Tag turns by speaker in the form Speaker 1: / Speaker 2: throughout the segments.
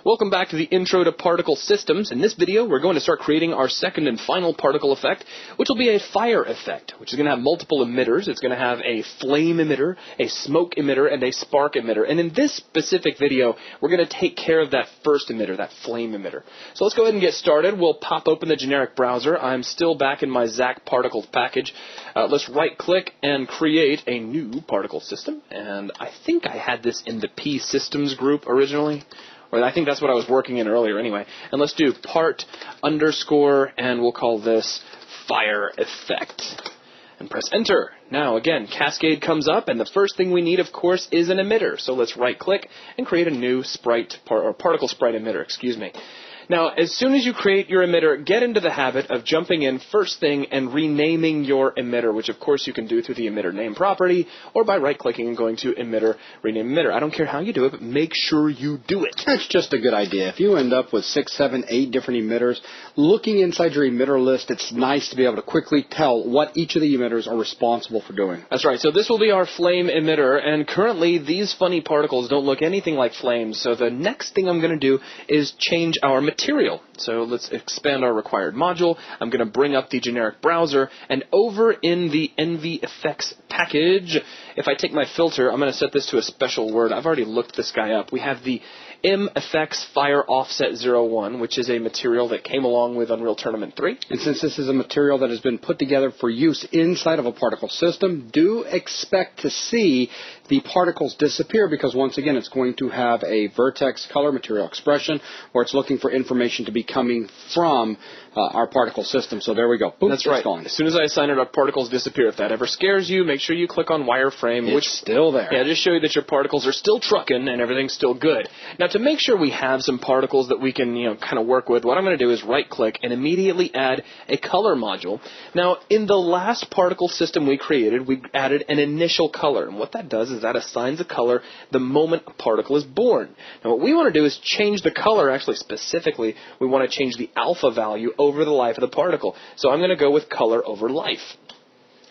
Speaker 1: Welcome back to the Intro to Particle Systems. In this video, we're going to start creating our second and final particle effect, which will be a fire effect, which is going to have multiple emitters. It's going to have a flame emitter, a smoke emitter, and a spark emitter. And in this specific video, we're going to take care of that first emitter, that flame emitter. So let's go ahead and get started. We'll pop open the generic browser. I'm still back in my ZAC particles package. Let's right-click and create a new particle system. And I think I had this in the P Systems group originally. Or I think that's what I was working in earlier anyway. And let's do part underscore, and we'll call this fire effect. And press enter. Now, again, Cascade comes up, and the first thing we need, of course, is an emitter. So let's right-click and create a new sprite, or particle sprite emitter, excuse me. Now, as soon as you create your emitter, get into the habit of jumping in first thing and renaming your emitter, which of course you can do through the emitter name property or by right-clicking and going to emitter, rename emitter. I don't care how you do it, but make sure you do it.
Speaker 2: That's just a good idea. If you end up with 6, 7, 8 different emitters, looking inside your emitter list, it's nice to be able to quickly tell what each of the emitters are responsible for doing.
Speaker 1: That's right. So this will be our flame emitter, and currently these funny particles don't look anything like flames. So the next thing I'm going to do is change our material. So let's expand our required module. I'm going to bring up the generic browser, and over in the NV Effects package, if I take my filter, I'm going to set this to a special word. I've already looked this guy up. We have the MFX Fire Offset 01, which is a material that came along with Unreal Tournament 3.
Speaker 2: And since this is a material that has been put together for use inside of a particle system, do expect to see the particles disappear because, once again, it's going to have a vertex color material expression where it's looking for information to be coming from our particle system. So there we go. Boom,
Speaker 1: that's right.
Speaker 2: Gone.
Speaker 1: As soon as I assign it, our particles disappear. If that ever scares you, make sure you click on wireframe.
Speaker 2: It's still there.
Speaker 1: Yeah, just show you that your particles are still trucking and everything's still good. Now, to make sure we have some particles that we can, kind of work with, what I'm going to do is right-click and immediately add a color module. Now, in the last particle system we created, we added an initial color. And what that does is that assigns a color the moment a particle is born. Now, what we want to do is change the color. Actually, specifically, we want to change the alpha value over the life of the particle. So I'm going to go with color over life.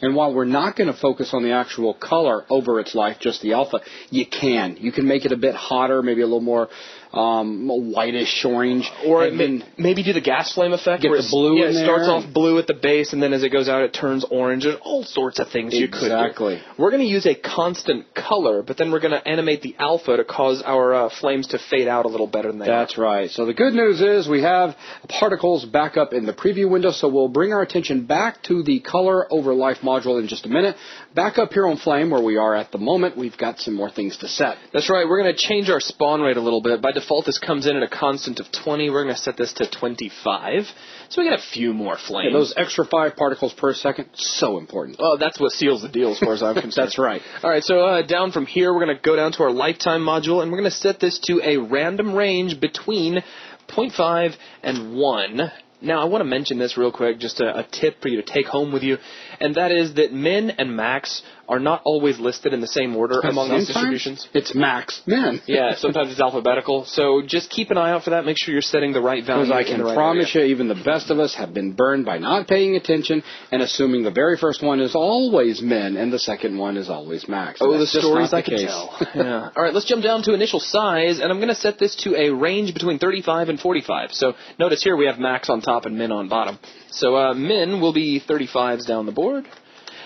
Speaker 2: And while we're not going to focus on the actual color over its life, just the alpha, you can. You can make it a bit hotter, maybe a little more whitish orange.
Speaker 1: Or maybe do the gas flame effect.
Speaker 2: Get the blue in there.
Speaker 1: It starts off blue at the base, and then as it goes out, it turns orange. There's all sorts of things you could do.
Speaker 2: Exactly.
Speaker 1: We're going to use a constant color, but then we're going to animate the alpha to cause our flames to fade out a little better than they are.
Speaker 2: That's right. So the good news is we have particles back up in the preview window, so we'll bring our attention back to the color over life module in just a minute. Back up here on Flame, where we are at the moment, we've got some more things to set.
Speaker 1: That's right. We're going to change our spawn rate a little bit. By default, this comes in at a constant of 20. We're going to set this to 25. So we get a few more flames.
Speaker 2: Yeah, those extra 5 particles per second, so important.
Speaker 1: Well, that's what seals the deal as far as I'm concerned.
Speaker 2: That's right.
Speaker 1: All right, so down from here, we're going to go down to our lifetime module, and we're going to set this to a random range between 0.5 and 1. Now, I want to mention this real quick, just a tip for you to take home with you, and that is that min and max are not always listed in the same order among these distributions.
Speaker 2: It's max min.
Speaker 1: Yeah, sometimes it's alphabetical, so just keep an eye out for that. Make sure you're setting the right value.
Speaker 2: Because I can promise you, even the best of us have been burned by not paying attention and assuming the very first one is always min and the second one is always max.
Speaker 1: Oh, the stories I could tell. Yeah. All right, let's jump down to initial size, and I'm going to set this to a range between 35 and 45. So notice here we have max on top and min on bottom. So min will be 35s down the board.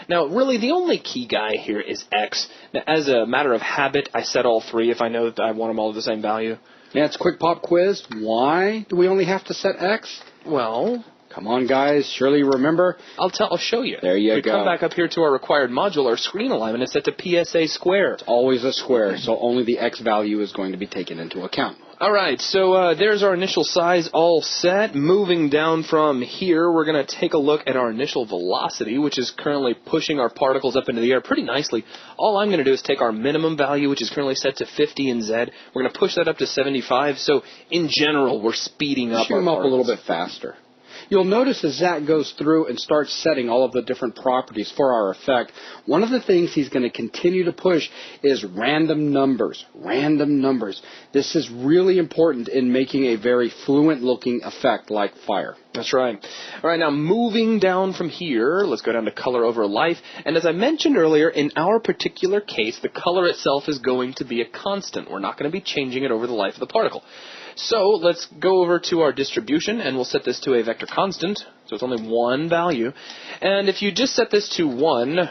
Speaker 1: Now, really, the only key guy here is X. Now, as a matter of habit, I set all 3 if I know that I want them all the same value.
Speaker 2: Yeah, it's a quick pop quiz. Why do we only have to set X?
Speaker 1: Well,
Speaker 2: come on, guys. Surely you remember.
Speaker 1: I'll show you.
Speaker 2: There you go.
Speaker 1: We come back up here to our required module. Our screen alignment is set to PSA square.
Speaker 2: It's always a square, so only the X value is going to be taken into account.
Speaker 1: All right, so there's our initial size all set. Moving down from here, we're going to take a look at our initial velocity, which is currently pushing our particles up into the air pretty nicely. All I'm going to do is take our minimum value, which is currently set to 50 in Z. We're going to push that up to 75. So in general, we're speeding up our particles.
Speaker 2: Shoot them up a little bit faster. You'll notice as Zach goes through and starts setting all of the different properties for our effect, one of the things he's going to continue to push is random numbers. Random numbers. This is really important in making a very fluent-looking effect like fire.
Speaker 1: That's right. All right, now moving down from here, let's go down to color over life. And as I mentioned earlier, in our particular case, the color itself is going to be a constant. We're not going to be changing it over the life of the particle. So let's go over to our distribution, and we'll set this to a vector constant. So it's only one value. And if you just set this to 1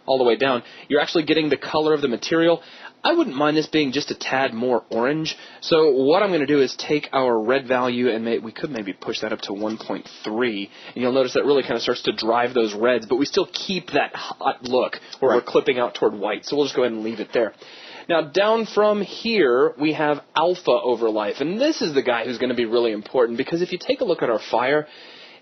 Speaker 1: all the way down, you're actually getting the color of the material. I wouldn't mind this being just a tad more orange. So what I'm going to do is take our red value, and we could maybe push that up to 1.3. And you'll notice that really kind of starts to drive those reds, but we still keep that hot look where we're clipping out toward white. So we'll just go ahead and leave it there. Now, down from here, we have alpha over life. And this is the guy who's going to be really important, because if you take a look at our fire,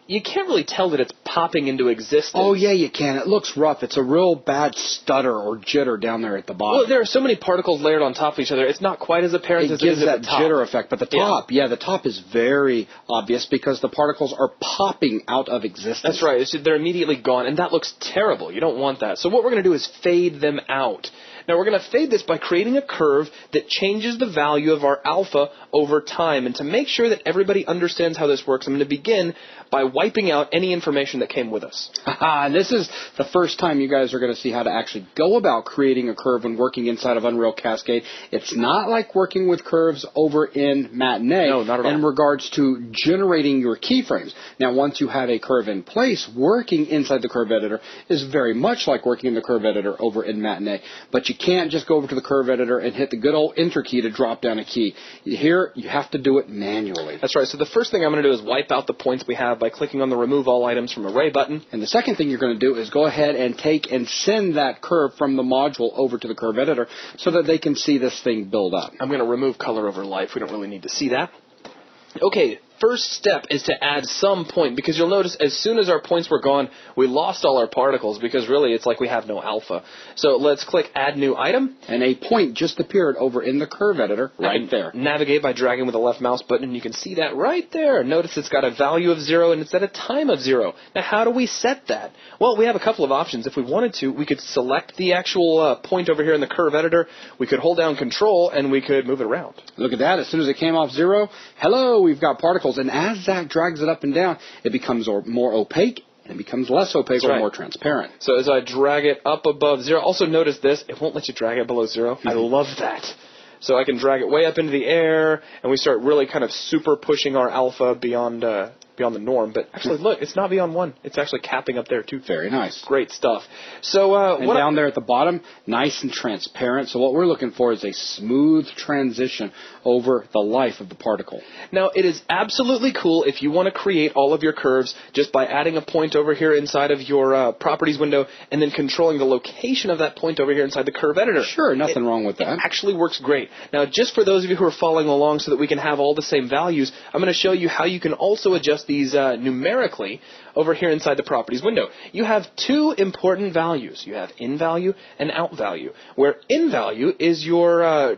Speaker 1: you can't really tell that it's popping into existence.
Speaker 2: Oh, yeah, you can. It looks rough. It's a real bad stutter or jitter down there at the bottom.
Speaker 1: Well, there are so many particles layered on top of each other, it's not quite as apparent as it is at the top.
Speaker 2: It gives that jitter effect. But the top, the top is very obvious because the particles are popping out of existence.
Speaker 1: That's right. They're immediately gone, and that looks terrible. You don't want that. So what we're going to do is fade them out. Now, we're going to fade this by creating a curve that changes the value of our alpha over time. And to make sure that everybody understands how this works, I'm going to begin by wiping out any information that came with us.
Speaker 2: This is the first time you guys are going to see how to actually go about creating a curve when working inside of Unreal Cascade. It's not like working with curves over in Matinee.
Speaker 1: No, not at all.
Speaker 2: In regards to generating your keyframes. Now, once you have a curve in place, working inside the curve editor is very much like working in the curve editor over in Matinee. But you can't just go over to the curve editor and hit the good old enter key to drop down a key. Here, you have to do it manually.
Speaker 1: That's right. So the first thing I'm going to do is wipe out the points we have by clicking on the Remove All Items from Array button.
Speaker 2: And the second thing you're going to do is go ahead and take and send that curve from the module over to the curve editor so that they can see this thing build up.
Speaker 1: I'm going to remove color over life. We don't really need to see that. Okay, first step is to add some point, because you'll notice as soon as our points were gone, we lost all our particles, because really it's like we have no alpha. So let's click Add New Item.
Speaker 2: And a point just appeared over in the curve editor right there.
Speaker 1: Navigate by dragging with the left mouse button, and you can see that right there. Notice it's got a value of 0, and it's at a time of 0. Now, how do we set that? Well, we have a couple of options. If we wanted to, we could select the actual point over here in the curve editor. We could hold down Control, and we could move it around.
Speaker 2: Look at that. As soon as it came off 0, hello, we've got particles. And as that drags it up and down, it becomes more opaque, and it becomes less opaque or more transparent.
Speaker 1: So as I drag it up above 0, also notice this, it won't let you drag it below 0. I love that. So I can drag it way up into the air, and we start really kind of super pushing our alpha beyond the norm. But actually, look, it's not beyond 1. It's actually capping up there, too.
Speaker 2: Very nice.
Speaker 1: Great stuff. So
Speaker 2: and down there at the bottom, nice and transparent. So what we're looking for is a smooth transition over the life of the particle.
Speaker 1: Now, it is absolutely cool if you want to create all of your curves just by adding a point over here inside of your properties window and then controlling the location of that point over here inside the curve editor.
Speaker 2: Sure, nothing wrong with that.
Speaker 1: It actually works great. Now, just for those of you who are following along so that we can have all the same values, I'm going to show you how you can also adjust these numerically over here inside the properties window. You have two important values. You have in value and out value, where in value is your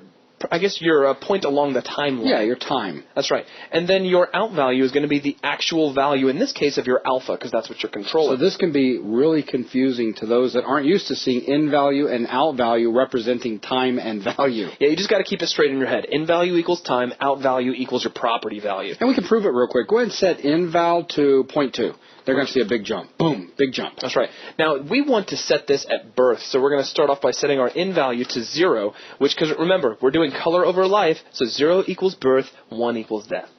Speaker 1: your point along the timeline.
Speaker 2: Yeah, your time.
Speaker 1: That's right. And then your out value is going to be the actual value, in this case, of your alpha, because that's what you're controlling.
Speaker 2: So this can be really confusing to those that aren't used to seeing in value and out value representing time and value.
Speaker 1: Yeah, you just got to keep it straight in your head. In value equals time, out value equals your property value.
Speaker 2: And we can prove it real quick. Go ahead and set in val to 0.2. They're going to see a big jump. Boom, big jump.
Speaker 1: That's right. Now, we want to set this at birth, so we're going to start off by setting our in value to 0, which, because remember, we're doing color over life, so 0 equals birth, 1 equals death.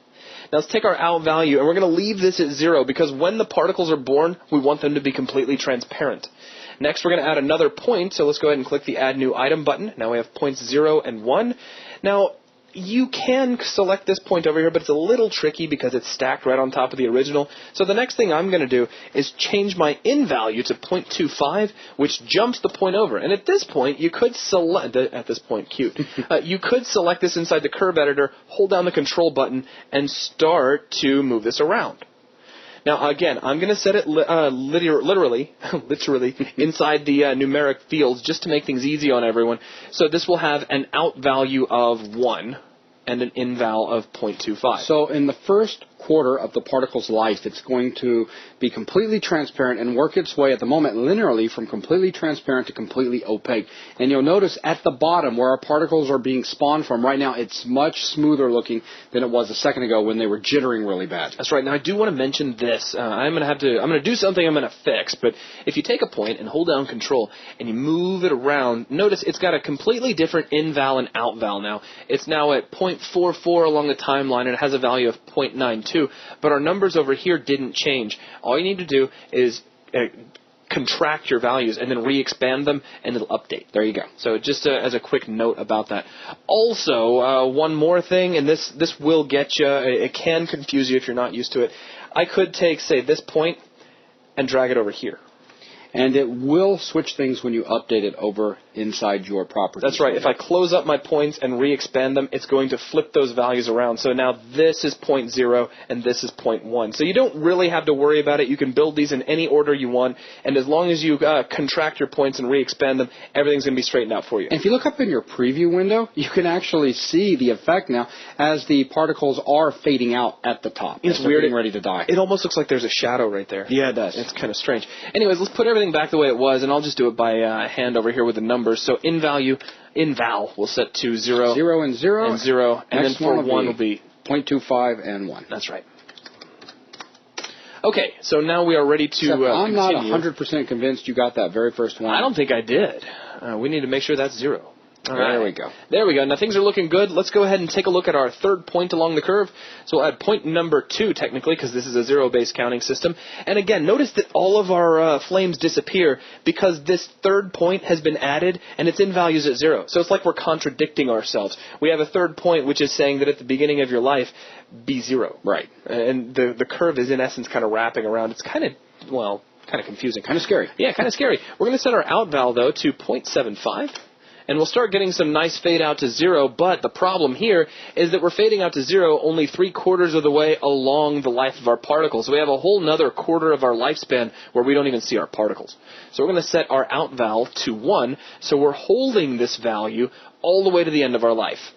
Speaker 1: Now, let's take our out value, and we're going to leave this at 0, because when the particles are born, we want them to be completely transparent. Next, we're going to add another point, so let's go ahead and click the Add New Item button. Now we have points 0 and 1. Now, you can select this point over here, but it's a little tricky because it's stacked right on top of the original. So the next thing I'm going to do is change my in value to 0.25, which jumps the point over. And at this point, you could select, you could select this inside the curve editor, hold down the Control button, and start to move this around. Now, again, I'm going to set it literally inside the numeric fields just to make things easy on everyone. So this will have an out value of 1 and an in val of 0.25.
Speaker 2: So in the first quarter of the particle's life. It's going to be completely transparent and work its way at the moment linearly from completely transparent to completely opaque. And you'll notice at the bottom where our particles are being spawned from right now, it's much smoother looking than it was a second ago when they were jittering really bad.
Speaker 1: That's right. Now I do want to mention this. I'm going to do something I'm going to fix. But if you take a point and hold down Control and you move it around, notice it's got a completely different in-val and out-val now. It's now at 0.44 along the timeline, and it has a value of 0.92. But our numbers over here didn't change. All you need to do is contract your values and then re-expand them, and it'll update. There you go. So just as a quick note about that. Also, one more thing, and this will get you, it can confuse you if you're not used to it. I could take, say, this point and drag it over here.
Speaker 2: And it will switch things when you update it over inside your properties.
Speaker 1: That's right. If I close up my points and re-expand them, it's going to flip those values around. So now this is 0.0 and this is 0.1. So you don't really have to worry about it. You can build these in any order you want. And as long as you contract your points and re-expand them, everything's going to be straightened out for you.
Speaker 2: And if you look up in your preview window, you can actually see the effect now as the particles are fading out at the top.
Speaker 1: It's weird.
Speaker 2: Getting ready to die.
Speaker 1: It almost looks like there's a shadow right there.
Speaker 2: Yeah, it does.
Speaker 1: It's kind of strange. Anyways, let's put everything back the way it was, and I'll just do it by hand over here with the numbers. So in-val, we'll set to 0.
Speaker 2: 0 and 0.
Speaker 1: And 0. And then for 1 will be
Speaker 2: 0.25 and 1.
Speaker 1: That's right. Okay, so now we are ready to
Speaker 2: I'm not
Speaker 1: continue.
Speaker 2: 100% convinced you got that very first one.
Speaker 1: I don't think I did. We need to make sure that's 0. All right.
Speaker 2: There we go.
Speaker 1: There we go. Now things are looking good. Let's go ahead and take a look at our third point along the curve. So we'll add point number 2 technically because this is a zero-based counting system. And again, notice that all of our flames disappear because this third point has been added and its in values at 0. So it's like we're contradicting ourselves. We have a third point which is saying that at the beginning of your life, be 0.
Speaker 2: Right.
Speaker 1: And the curve is in essence kind of wrapping around. It's kind of, well, kind of confusing.
Speaker 2: Kind of scary.
Speaker 1: Yeah, kind of scary. We're going to set our out val, though, to 0.75. And we'll start getting some nice fade out to 0, but the problem here is that we're fading out to 0 only 3/4 of the way along the life of our particles. So we have a whole nother quarter of our lifespan where we don't even see our particles. So we're going to set our out val to 1, so we're holding this value all the way to the end of our life.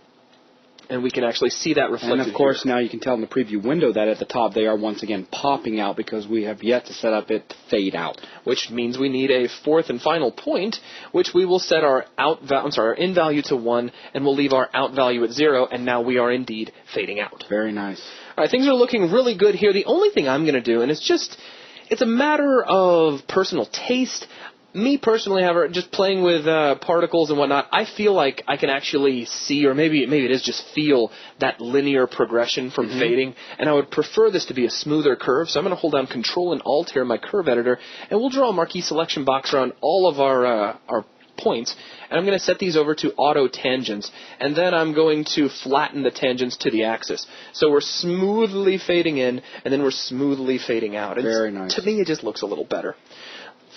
Speaker 1: And we can actually see that reflected.
Speaker 2: And of course,
Speaker 1: here.
Speaker 2: now you can tell in the preview window that at the top they are once again popping out because we have yet to set up it to fade out.
Speaker 1: Which means we need a fourth and final point, which we will set our our in value to 1, and we'll leave our out value at 0, and now we are indeed fading out.
Speaker 2: Very nice.
Speaker 1: All right, things are looking really good here. The only thing I'm going to do, and it's a matter of personal taste. Me personally, however, just playing with particles and whatnot, I feel like I can actually see, or maybe it is just feel, that linear progression from fading, and I would prefer this to be a smoother curve, so I'm going to hold down Control and Alt here in my curve editor, and we'll draw a marquee selection box around all of our points, and I'm going to set these over to auto tangents, and then I'm going to flatten the tangents to the axis. So we're smoothly fading in, and then we're smoothly fading out.
Speaker 2: Very nice.
Speaker 1: To me, it just looks a little better.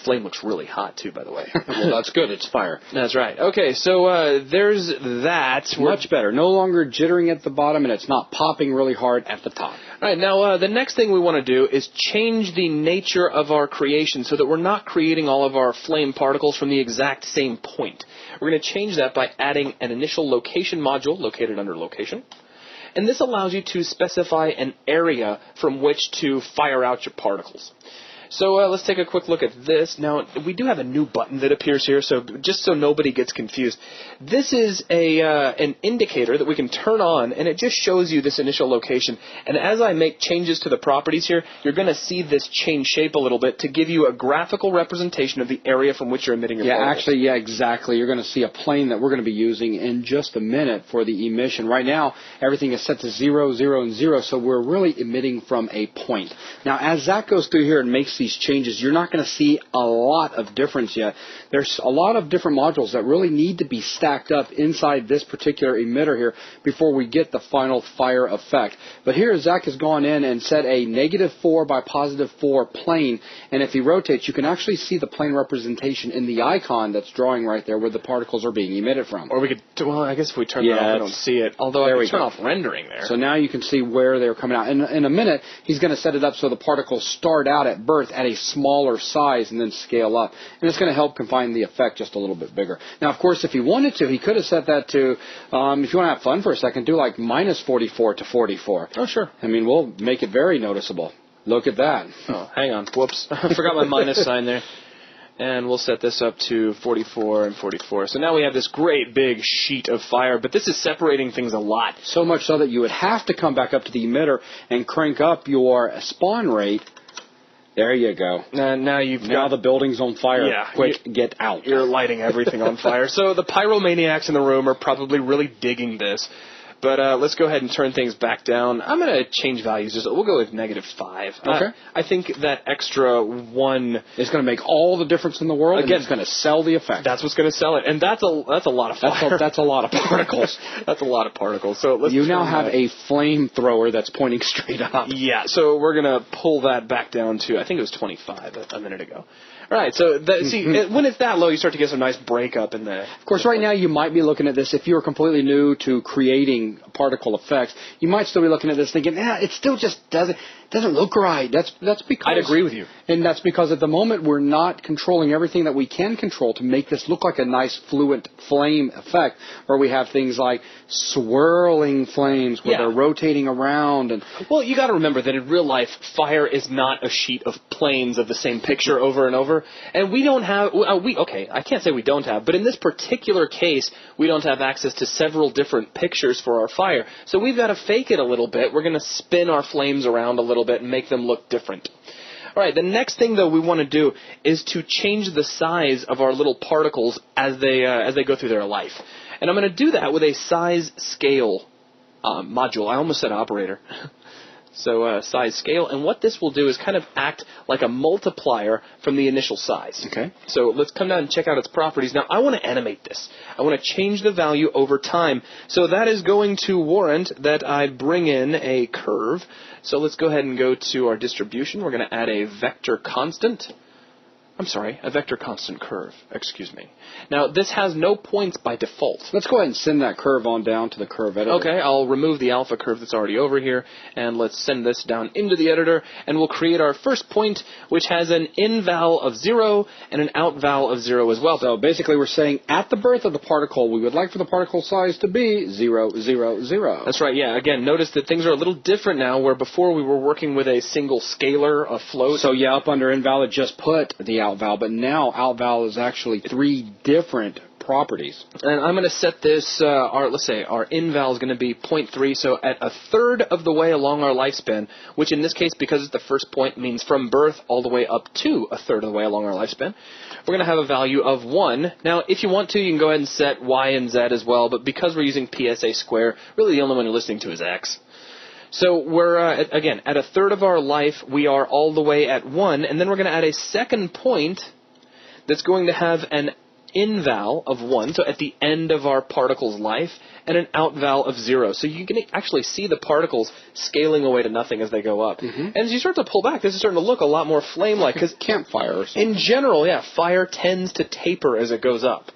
Speaker 1: Flame looks really hot, too, by the way.
Speaker 2: Well, that's good. It's fire.
Speaker 1: That's right. Okay, so there's that.
Speaker 2: Much better. No longer jittering at the bottom, and it's not popping really hard at the top.
Speaker 1: All right, now the next thing we want to do is change the nature of our creation so that we're not creating all of our flame particles from the exact same point. We're going to change that by adding an initial location module located under location. And this allows you to specify an area from which to fire out your particles. So let's take a quick look at this. Now, we do have a new button that appears here, so just so nobody gets confused. This is an indicator that we can turn on, and it just shows you this initial location. And as I make changes to the properties here, you're going to see this change shape a little bit to give you a graphical representation of the area from which you're emitting your particles.
Speaker 2: Actually, yeah, exactly. You're going to see a plane that we're going to be using in just a minute for the emission. Right now, everything is set to 0, 0, and 0, so we're really emitting from a point. Now, as Zach goes through here and makes these changes, you're not going to see a lot of difference yet. There's a lot of different modules that really need to be stacked up inside this particular emitter here before we get the final fire effect. But here Zach has gone in and set a -4 by +4 plane, and if he rotates, you can actually see the plane representation in the icon that's drawing right there where the particles are being emitted from.
Speaker 1: Or we could, well, I guess if we turn it off, we don't see it. Although I can turn off rendering there.
Speaker 2: So now you can see where they're coming out. In a minute, he's going to set it up so the particles start out at birth effect at a smaller size and then scale up. And it's going to help confine the effect just a little bit bigger. Now, of course, if he wanted to, he could have set that to, if you want to have fun for a second, do like minus 44 to 44.
Speaker 1: Oh, sure.
Speaker 2: I mean, we'll make it very noticeable. Look at that.
Speaker 1: Oh, hang on. Whoops. I forgot my minus sign there. And we'll set this up to 44 and 44. So now we have this great big sheet of fire, but this is separating things a lot.
Speaker 2: So much so that you would have to come back up to the emitter and crank up your spawn rate. There you go.
Speaker 1: Now
Speaker 2: the building's on fire.
Speaker 1: Yeah,
Speaker 2: Quick, get out.
Speaker 1: You're lighting everything on fire. So the pyromaniacs in the room are probably really digging this. But let's go ahead and turn things back down. I'm going to change values. We'll go with -5.
Speaker 2: Okay.
Speaker 1: I think that extra 1
Speaker 2: is going to make all the difference in the world. Again, it's going to sell the effect.
Speaker 1: That's what's going to sell it, and that's a lot of fire.
Speaker 2: That's a lot of particles.
Speaker 1: That's a lot of particles. So let's.
Speaker 2: You now have a flamethrower that's pointing straight up.
Speaker 1: Yeah. So we're going to pull that back down to, I think it was 25 a minute ago. All right, so when it's that low, you start to get some nice breakup in there.
Speaker 2: Of course, right now you might be looking at this, if you're completely new to creating particle effects, you might still be looking at this thinking, it still just doesn't look right. That's because
Speaker 1: I'd agree with you.
Speaker 2: And that's because at the moment we're not controlling everything that we can control to make this look like a nice fluent flame effect, where we have things like swirling flames where they're rotating around. And
Speaker 1: well, you got to remember that in real life, fire is not a sheet of planes of the same picture over and over. And we don't have, I can't say we don't have, but in this particular case, we don't have access to several different pictures for our fire. So we've got to fake it a little bit. We're going to spin our flames around a little bit and make them look different. All right, the next thing, though, we want to do is to change the size of our little particles as they go through their life. And I'm going to do that with a size scale module. I almost said operator. So size scale, and what this will do is kind of act like a multiplier from the initial size.
Speaker 2: Okay.
Speaker 1: So let's come down and check out its properties. Now, I want to animate this. I want to change the value over time. So that is going to warrant that I bring in a curve. So let's go ahead and go to our distribution. We're going to add a vector constant. A vector constant curve, excuse me. Now, this has no points by default.
Speaker 2: Let's go ahead and send that curve on down to the curve editor.
Speaker 1: Okay, I'll remove the alpha curve that's already over here, and let's send this down into the editor, and we'll create our first point, which has an in val of 0 and an out val of 0 as well.
Speaker 2: So basically we're saying at the birth of the particle, we would like for the particle size to be 0, 0, 0.
Speaker 1: That's right, yeah. Again, notice that things are a little different now, where before we were working with a single scalar, a float.
Speaker 2: So yeah, up under invalid, just put the out val, but now out val is actually 3 different properties.
Speaker 1: And I'm going to set this, let's say our in val is going to be 0.3, so at a third of the way along our lifespan, which in this case, because it's the first point, means from birth all the way up to a third of the way along our lifespan, we're going to have a value of 1. Now, if you want to, you can go ahead and set y and z as well, but because we're using PSA square, really the only one you're listening to is x. So we're, again, at a third of our life, we are all the way at 1, and then we're going to add a second point that's going to have an in val of 1, so at the end of our particle's life, and an out val of 0. So you can actually see the particles scaling away to nothing as they go up. Mm-hmm. And as you start to pull back, this is starting to look a lot more flame-like. Because
Speaker 2: campfires.
Speaker 1: In general, fire tends to taper as it goes up.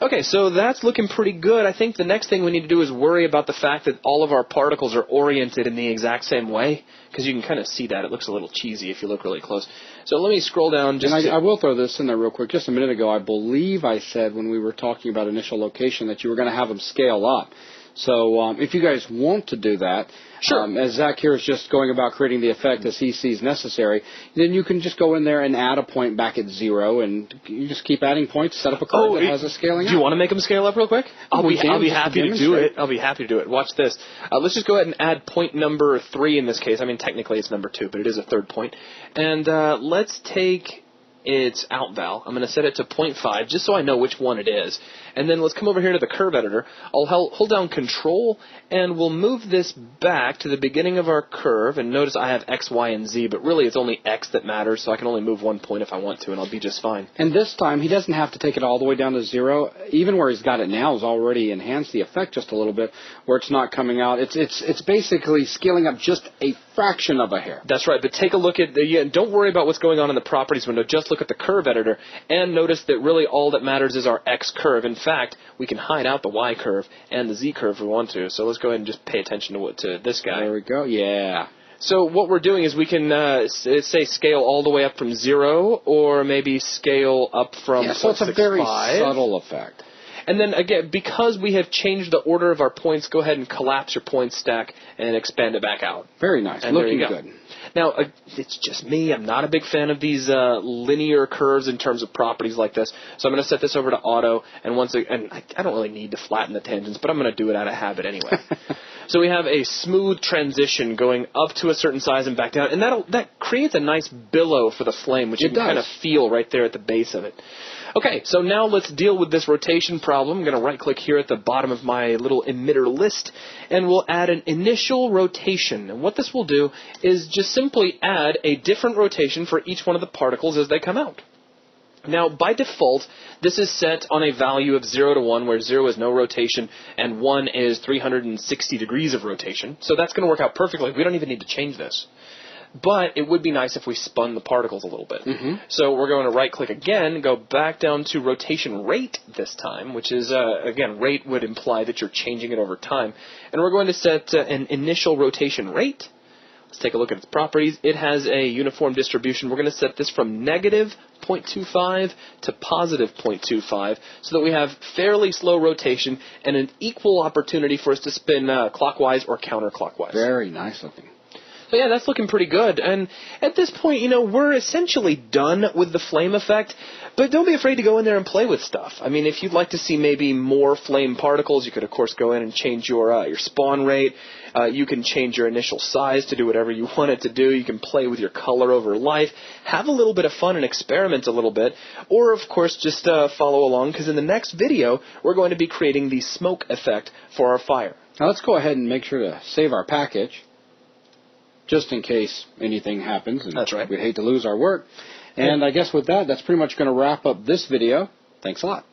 Speaker 1: Okay, so that's looking pretty good. I think the next thing we need to do is worry about the fact that all of our particles are oriented in the exact same way, because you can kind of see that. It looks a little cheesy if you look really close. So let me scroll down.
Speaker 2: I will throw this in there real quick. Just a minute ago, I believe I said when we were talking about initial location that you were going to have them scale up. So if you guys want to do that,
Speaker 1: sure.
Speaker 2: As Zach here is just going about creating the effect as he sees necessary, then you can just go in there and add a point back at 0, and you just keep adding points, set up a curve that has a scaling up.
Speaker 1: Do you want to make them scale up real quick? I'll be happy to do it. I'll be happy to do it. Watch this. Let's just go ahead and add point number 3 in this case. I mean, technically it's number 2, but it is a third point. And let's take its out val. I'm going to set it to 0.5 just so I know which one it is. And then let's come over here to the curve editor. I'll hold down Control, and we'll move this back to the beginning of our curve. And notice I have X, Y, and Z, but really it's only X that matters, so I can only move 1 point if I want to, and I'll be just fine.
Speaker 2: And this time, he doesn't have to take it all the way down to 0. Even where he's got it now has already enhanced the effect just a little bit, where it's not coming out. It's basically scaling up just a fraction of a hair.
Speaker 1: That's right, but take a look at don't worry about what's going on in the properties window. Just look at the curve editor, and notice that really all that matters is our X curve. In fact, we can hide out the Y curve and the Z curve if we want to. So let's go ahead and just pay attention to this guy.
Speaker 2: There we go. Yeah.
Speaker 1: So what we're doing is we can, say, scale all the way up from 0, or maybe scale up from
Speaker 2: so it's a very
Speaker 1: 5.
Speaker 2: subtle effect.
Speaker 1: And then, again, because we have changed the order of our points, go ahead and collapse your point stack and expand it back out.
Speaker 2: Very nice.
Speaker 1: And
Speaker 2: Looking
Speaker 1: there you go.
Speaker 2: good.
Speaker 1: Now, it's just me. I'm not a big fan of these linear curves in terms of properties like this. So I'm going to set this over to auto. And I don't really need to flatten the tangents, but I'm going to do it out of habit anyway. So we have a smooth transition going up to a certain size and back down. And that creates a nice billow for the flame, which you can kind of feel right there at the base of it. Okay, so now let's deal with this rotation problem. I'm going to right-click here at the bottom of my little emitter list, and we'll add an initial rotation. And what this will do is just simply add a different rotation for each one of the particles as they come out. Now, by default, this is set on a value of 0 to 1, where 0 is no rotation, and 1 is 360 degrees of rotation. So that's going to work out perfectly. We don't even need to change this. But it would be nice if we spun the particles a little bit. So we're going to right-click again, go back down to rotation rate this time, which is, again, rate would imply that you're changing it over time. And we're going to set an initial rotation rate. Let's take a look at its properties. It has a uniform distribution. We're going to set this from negative 0.25 to positive 0.25 so that we have fairly slow rotation and an equal opportunity for us to spin clockwise or counterclockwise.
Speaker 2: Very nice looking.
Speaker 1: So yeah, that's looking pretty good. And at this point, we're essentially done with the flame effect. But don't be afraid to go in there and play with stuff. I mean, if you'd like to see maybe more flame particles, you could, of course, go in and change your spawn rate. You can change your initial size to do whatever you want it to do. You can play with your color over life. Have a little bit of fun and experiment a little bit. Or, of course, just follow along, because in the next video, we're going to be creating the smoke effect for our fire.
Speaker 2: Now let's go ahead and make sure to save our package, just in case anything happens. And
Speaker 1: that's right.
Speaker 2: We'd hate to lose our work. And I guess with that, that's pretty much going to wrap up this video. Thanks a lot.